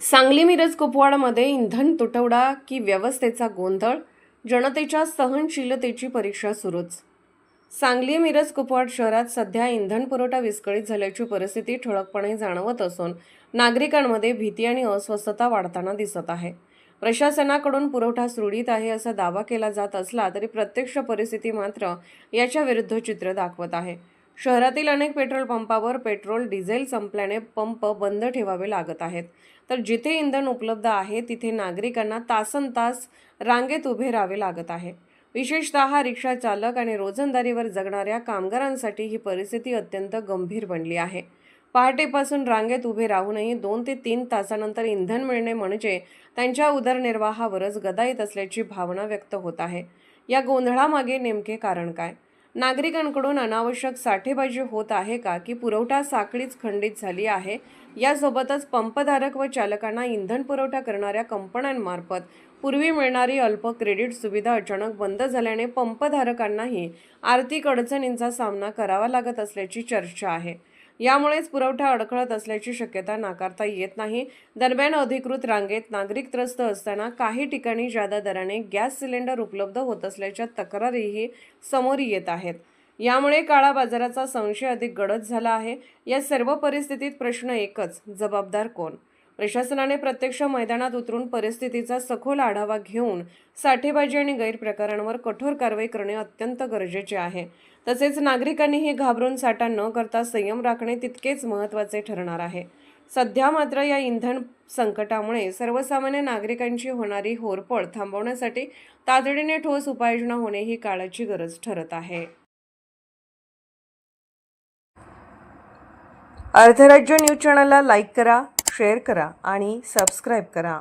सांगली मिरज कुपवाडमध्ये इंधन तुटवडा की व्यवस्थेचा गोंधळ, जनतेच्या सहनशीलतेची परीक्षा सुरूच. सांगली मिरज कुपवाड शहरात सध्या इंधन पुरवठा विस्कळीत झाल्याची परिस्थिती ठळकपणे जाणवत असून नागरिकांमध्ये भीती आणि अस्वस्थता वाढताना दिसत आहे. प्रशासनाकडून पुरवठा सुरळीत आहे असा दावा केला जात असला तरी प्रत्यक्ष परिस्थिती मात्र याच्या विरुद्ध चित्र दाखवत आहे. शहरातील अनेक पेट्रोल पंपावर पेट्रोल डिझेल संपल्याने पंप बंद ठेवावे लागत आहेत, तर जिथे इंधन उपलब्ध आहे तिथे नागरिकांना तासनतास रांगेत उभे राहावे लागत आहे. विशेषतः रिक्षा चालक आणि रोजंदारीवर जगणाऱ्या कामगारांसाठी ही परिस्थिती अत्यंत गंभीर बनली आहे. पहाटेपासून रांगेत उभे राहूनही 2 ते 3 तासानंतर इंधन मिळणे म्हणजे त्यांच्या उदरनिर्वाहावरच गदा येत असल्याची भावना व्यक्त होत आहे. या गोंधळामागे नेमके कारण काय? नागरिकांकडून अनावश्यक साठेबाजी होत आहे का की पुरवठा साखळीच खंडित झाली आहे? यासोबतच पंपधारक व चालकांना इंधन पुरवठा करणाऱ्या कंपन्यांमार्फत पूर्वी मिळणारी अल्प क्रेडिट सुविधा अचानक बंद झाल्याने पंपधारकांनाही आर्थिक अडचणींचा सामना करावा लागत असल्याची चर्चा आहे. यामुळेच पुरवठा अडखळत असल्याची शक्यता नाकारता येत नाही. दरम्यान अधिकृत रांगेत नागरिक त्रस्त असताना काही ठिकाणी जादा दराने गॅस सिलेंडर उपलब्ध होत असल्याच्या तक्रारीही समोर येत आहेत. यामुळे काळा बाजाराचा संशय अधिक गडद झाला आहे. या सर्व परिस्थितीत प्रश्न एकच, जबाबदार कोण? प्रशासनाने प्रत्यक्ष मैदानात उतरून परिस्थितीचा सखोल आढावा घेऊन साठेबाजी आणि गैरप्रकारांवर कठोर कारवाई करणे अत्यंत गरजेचे आहे. तसेच नागरिकांनीही घाबरून साठा न करता संयम राखणे तितकेच महत्त्वाचे ठरणार आहे. सध्या मात्र या इंधन संकटामुळे सर्वसामान्य नागरिकांची होणारी होरपळ थांबवण्यासाठी तातडीने ठोस उपाययोजना होणे ही काळाची गरज ठरत आहे. अर्धराज्य न्यूज चॅनलला लाईक करा, शेअर करा आणि सबस्क्राईब करा.